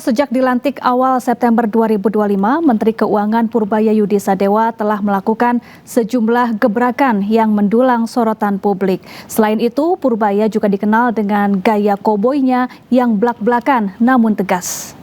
sejak dilantik awal September 2025, Menteri Keuangan Purbaya Yudi Sadewa telah melakukan sejumlah gebrakan yang mendulang sorotan publik. Selain itu, Purbaya juga dikenal dengan gaya koboynya yang blak-blakan namun tegas.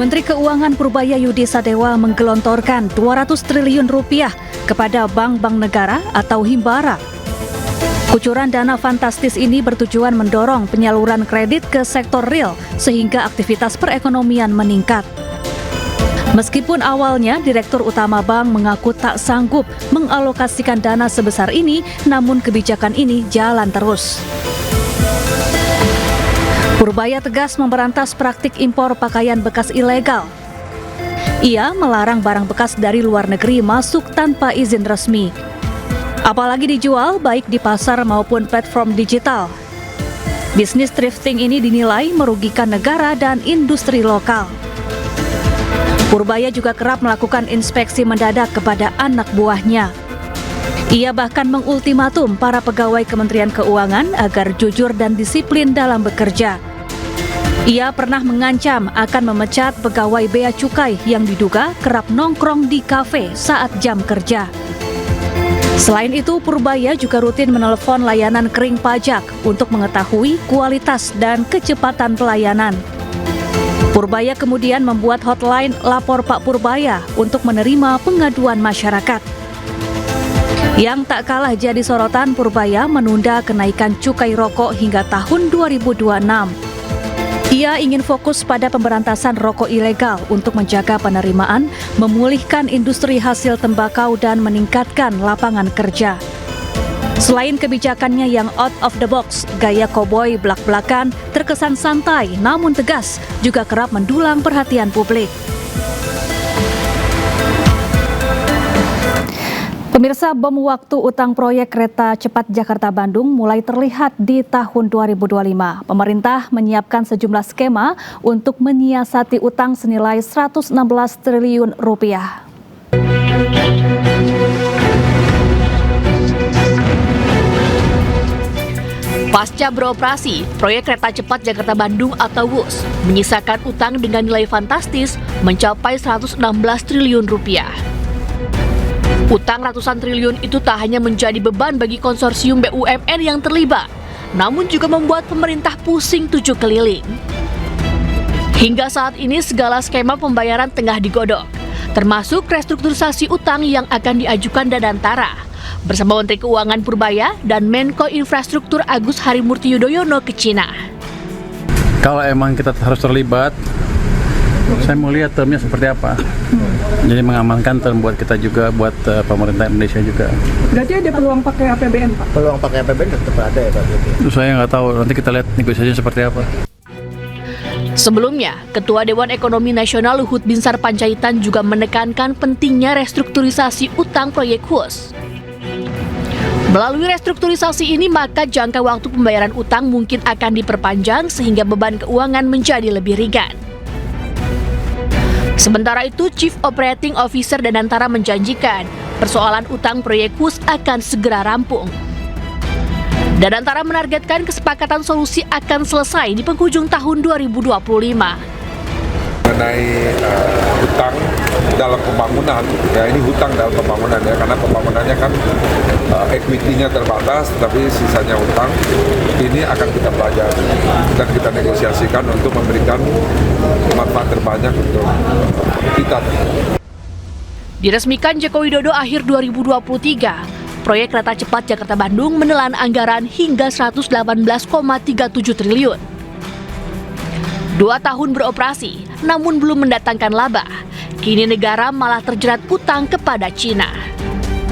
Menteri Keuangan Purbaya Yudi Sadewa menggelontorkan 200 triliun rupiah kepada bank-bank negara atau Himbara. Kucuran dana fantastis ini bertujuan mendorong penyaluran kredit ke sektor real sehingga aktivitas perekonomian meningkat. Meskipun awalnya Direktur Utama Bank mengaku tak sanggup mengalokasikan dana sebesar ini, namun kebijakan ini jalan terus. Purbaya tegas memberantas praktik impor pakaian bekas ilegal. Ia melarang barang bekas dari luar negeri masuk tanpa izin resmi, apalagi dijual baik di pasar maupun platform digital. Bisnis thrifting ini dinilai merugikan negara dan industri lokal. Purbaya juga kerap melakukan inspeksi mendadak kepada anak buahnya. Ia bahkan mengultimatum para pegawai Kementerian Keuangan agar jujur dan disiplin dalam bekerja. Ia pernah mengancam akan memecat pegawai bea cukai yang diduga kerap nongkrong di kafe saat jam kerja. Selain itu, Purbaya juga rutin menelepon layanan kering pajak untuk mengetahui kualitas dan kecepatan pelayanan. Purbaya kemudian membuat hotline Lapor Pak Purbaya untuk menerima pengaduan masyarakat. Yang tak kalah jadi sorotan, Purbaya menunda kenaikan cukai rokok hingga tahun 2026. Ia ingin fokus pada pemberantasan rokok ilegal untuk menjaga penerimaan, memulihkan industri hasil tembakau dan meningkatkan lapangan kerja. Selain kebijakannya yang out of the box, gaya koboi blak-blakan terkesan santai namun tegas juga kerap mendulang perhatian publik. Pemirsa, bom waktu utang proyek kereta cepat Jakarta-Bandung mulai terlihat di tahun 2025. Pemerintah menyiapkan sejumlah skema untuk menyiasati utang senilai 116 triliun rupiah. Pasca beroperasi, proyek kereta cepat Jakarta-Bandung atau WUS menyisakan utang dengan nilai fantastis mencapai 116 triliun rupiah. Utang ratusan triliun itu tak hanya menjadi beban bagi konsorsium BUMN yang terlibat, namun juga membuat pemerintah pusing tujuh keliling. Hingga saat ini segala skema pembayaran tengah digodok, termasuk restrukturisasi utang yang akan diajukan Danantara bersama Menteri Keuangan Purbaya dan Menko Infrastruktur Agus Harimurti Yudhoyono ke Cina. Kalau emang kita harus terlibat, saya mau lihat termnya seperti apa. Jadi mengamankan term buat kita juga, buat pemerintah Indonesia juga. Berarti ada peluang pakai APBN, Pak? Peluang pakai APBN tetap ada ya, Pak? Itu saya nggak tahu, nanti kita lihat negosiasinya seperti apa. Sebelumnya, Ketua Dewan Ekonomi Nasional Luhut Binsar Panjaitan juga menekankan pentingnya restrukturisasi utang proyek WUS. Melalui restrukturisasi ini, maka jangka waktu pembayaran utang mungkin akan diperpanjang sehingga beban keuangan menjadi lebih ringan. Sementara itu, Chief Operating Officer Danantara menjanjikan persoalan utang proyek WUS akan segera rampung. Danantara menargetkan kesepakatan solusi akan selesai di penghujung tahun 2025. Mengenai hutang dalam pembangunan, ya ini hutang dalam pembangunan ya, karena pembangunannya kan equity-nya terbatas, tapi sisanya hutang. Ini akan kita pelajari dan kita negosiasikan untuk memberikan manfaat terbanyak untuk kita. Diresmikan Joko Widodo akhir 2023, proyek kereta cepat Jakarta-Bandung menelan anggaran hingga 118,37 triliun. 2 tahun beroperasi, namun belum mendatangkan laba. Kini negara malah terjerat utang kepada Cina.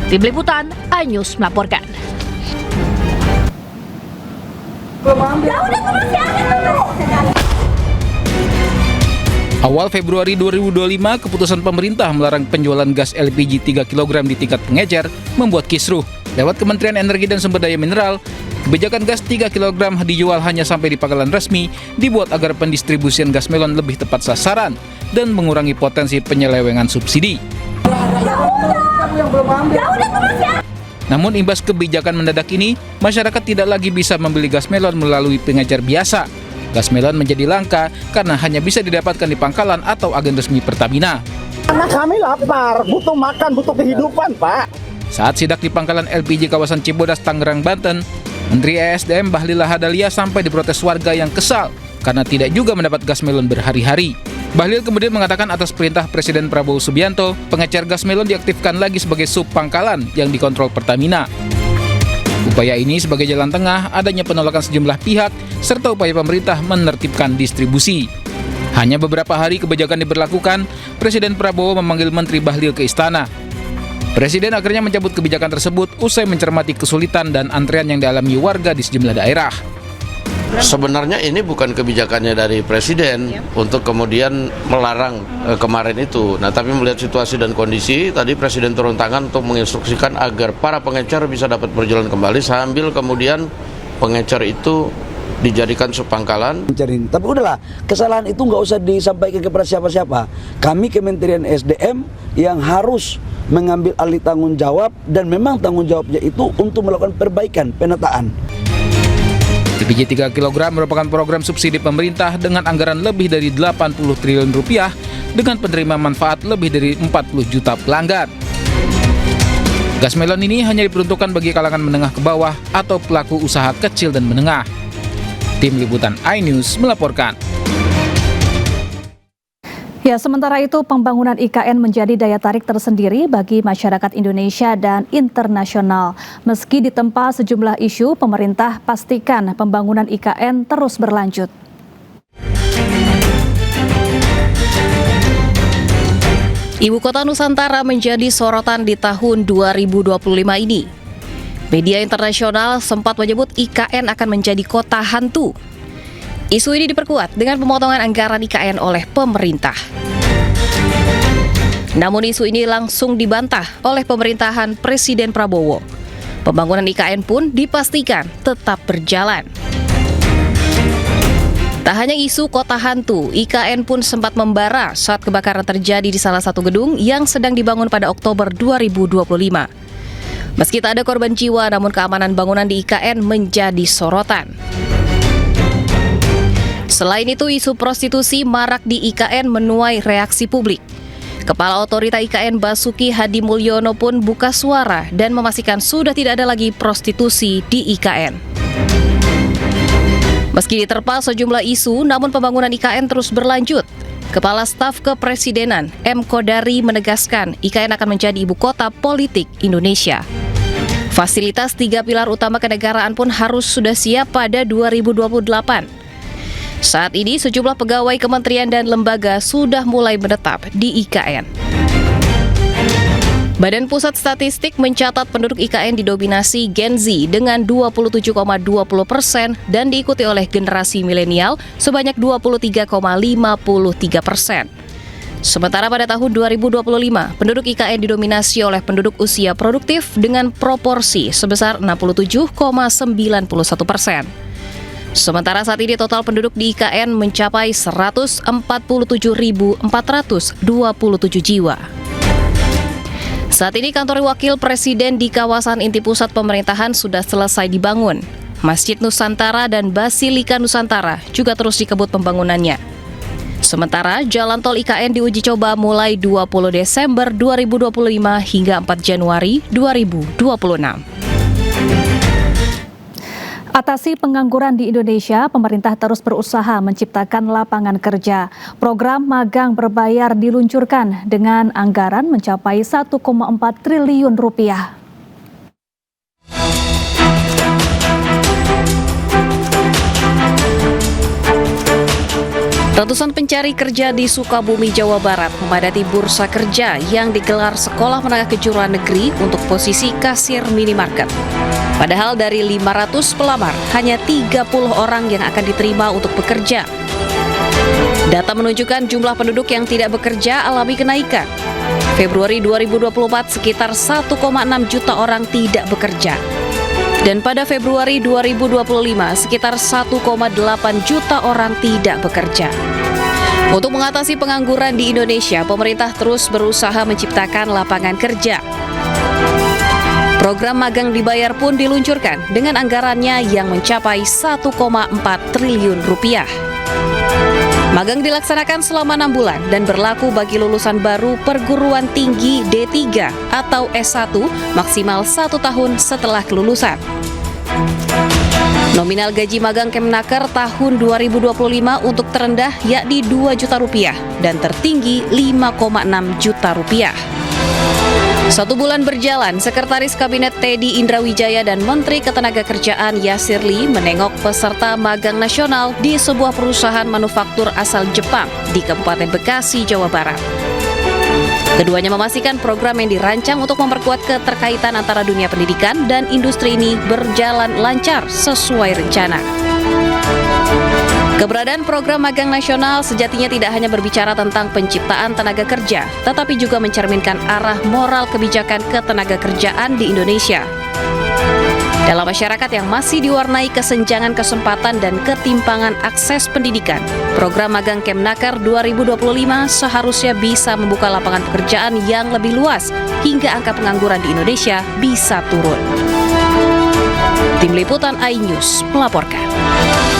Tim Liputan, iNews melaporkan. Awal Februari 2025, keputusan pemerintah melarang penjualan gas LPG 3 kg di tingkat pengecer membuat kisruh. Lewat Kementerian Energi dan Sumber Daya Mineral, kebijakan gas 3 kg dijual hanya sampai di pangkalan resmi dibuat agar pendistribusian gas melon lebih tepat sasaran dan mengurangi potensi penyelewengan subsidi. yang belum ambil. Namun imbas kebijakan mendadak ini, masyarakat tidak lagi bisa membeli gas melon melalui pengecer biasa. Gas melon menjadi langka karena hanya bisa didapatkan di pangkalan atau agen resmi Pertamina. Karena kami lapar, butuh makan, butuh kehidupan, Pak. Saat sidak di pangkalan LPG kawasan Cibodas, Tangerang, Banten, Menteri ESDM Bahlil Lahadalia sampai diprotes warga yang kesal karena tidak juga mendapat gas melon berhari-hari. Bahlil kemudian mengatakan atas perintah Presiden Prabowo Subianto, pengecer gas melon diaktifkan lagi sebagai sub pangkalan yang dikontrol Pertamina. Upaya ini sebagai jalan tengah adanya penolakan sejumlah pihak serta upaya pemerintah menertibkan distribusi. Hanya beberapa hari kebijakan diberlakukan, Presiden Prabowo memanggil Menteri Bahlil ke istana. Presiden akhirnya mencabut kebijakan tersebut usai mencermati kesulitan dan antrean yang dialami warga di sejumlah daerah. Sebenarnya ini bukan kebijakannya dari Presiden untuk kemudian melarang kemarin itu. Nah, tapi melihat situasi dan kondisi, tadi Presiden turun tangan untuk menginstruksikan agar para pengecer bisa dapat berjalan kembali sambil kemudian pengecer itu dijadikan subpangkalan. Tapi udahlah, kesalahan itu nggak usah disampaikan kepada siapa-siapa. Kami Kementerian SDM yang harus mengambil alih tanggung jawab dan memang tanggung jawabnya itu untuk melakukan perbaikan, penataan. LPG 3 kg merupakan program subsidi pemerintah dengan anggaran lebih dari 80 triliun rupiah dengan penerima manfaat lebih dari 40 juta pelanggan. Gas melon ini hanya diperuntukkan bagi kalangan menengah ke bawah atau pelaku usaha kecil dan menengah. Tim Liputan iNews melaporkan. Ya, sementara itu pembangunan IKN menjadi daya tarik tersendiri bagi masyarakat Indonesia dan internasional. Meski ditempa sejumlah isu, pemerintah pastikan pembangunan IKN terus berlanjut. Ibu kota Nusantara menjadi sorotan di tahun 2025 ini. Media internasional sempat menyebut IKN akan menjadi kota hantu. Isu ini diperkuat dengan pemotongan anggaran IKN oleh pemerintah. Namun isu ini langsung dibantah oleh pemerintahan Presiden Prabowo. Pembangunan IKN pun dipastikan tetap berjalan. Tak hanya isu kota hantu, IKN pun sempat membara saat kebakaran terjadi di salah satu gedung yang sedang dibangun pada Oktober 2025. Meski tak ada korban jiwa, namun keamanan bangunan di IKN menjadi sorotan. Selain itu, isu prostitusi marak di IKN menuai reaksi publik. Kepala Otorita IKN Basuki Hadi Mulyono pun buka suara dan memastikan sudah tidak ada lagi prostitusi di IKN. Meski diterpa sejumlah isu, namun pembangunan IKN terus berlanjut. Kepala Staf Kepresidenan M. Kodari menegaskan IKN akan menjadi ibu kota politik Indonesia. Fasilitas 3 pilar utama kenegaraan pun harus sudah siap pada 2028. Saat ini sejumlah pegawai kementerian dan lembaga sudah mulai menetap di IKN. Badan Pusat Statistik mencatat penduduk IKN didominasi Gen Z dengan 27,20% dan diikuti oleh generasi milenial sebanyak 23,53%. Sementara pada tahun 2025, penduduk IKN didominasi oleh penduduk usia produktif dengan proporsi sebesar 67,91%. Sementara saat ini total penduduk di IKN mencapai 147.427 jiwa. Saat ini kantor wakil presiden di kawasan inti pusat pemerintahan sudah selesai dibangun. Masjid Nusantara dan Basilika Nusantara juga terus dikebut pembangunannya. Sementara jalan tol IKN diuji coba mulai 20 Desember 2025 hingga 4 Januari 2026. Atasi pengangguran di Indonesia, pemerintah terus berusaha menciptakan lapangan kerja. Program magang berbayar diluncurkan dengan anggaran mencapai 1,4 triliun rupiah. Ratusan pencari kerja di Sukabumi, Jawa Barat memadati bursa kerja yang digelar Sekolah Menengah Kejuruan Negeri untuk posisi kasir minimarket. Padahal dari 500 pelamar, hanya 30 orang yang akan diterima untuk bekerja. Data menunjukkan jumlah penduduk yang tidak bekerja alami kenaikan. Februari 2024 sekitar 1,6 juta orang tidak bekerja. Dan pada Februari 2025 sekitar 1,8 juta orang tidak bekerja. Untuk mengatasi pengangguran di Indonesia, pemerintah terus berusaha menciptakan lapangan kerja. Program magang dibayar pun diluncurkan dengan anggarannya yang mencapai 1,4 triliun rupiah. Magang dilaksanakan selama 6 bulan dan berlaku bagi lulusan baru perguruan tinggi D3 atau S1 maksimal 1 tahun setelah kelulusan. Nominal gaji magang Kemnaker tahun 2025 untuk terendah yakni Rp2 juta dan tertinggi Rp5,6 juta. 1 bulan berjalan, Sekretaris Kabinet Teddy Indrawijaya dan Menteri Ketenagakerjaan Yasir Lee menengok peserta magang nasional di sebuah perusahaan manufaktur asal Jepang di Kabupaten Bekasi, Jawa Barat. Keduanya memastikan program yang dirancang untuk memperkuat keterkaitan antara dunia pendidikan dan industri ini berjalan lancar sesuai rencana. Keberadaan program magang nasional sejatinya tidak hanya berbicara tentang penciptaan tenaga kerja, tetapi juga mencerminkan arah moral kebijakan ketenagakerjaan di Indonesia. Dalam masyarakat yang masih diwarnai kesenjangan kesempatan dan ketimpangan akses pendidikan, program magang Kemnaker 2025 seharusnya bisa membuka lapangan pekerjaan yang lebih luas hingga angka pengangguran di Indonesia bisa turun. Tim Liputan iNews melaporkan.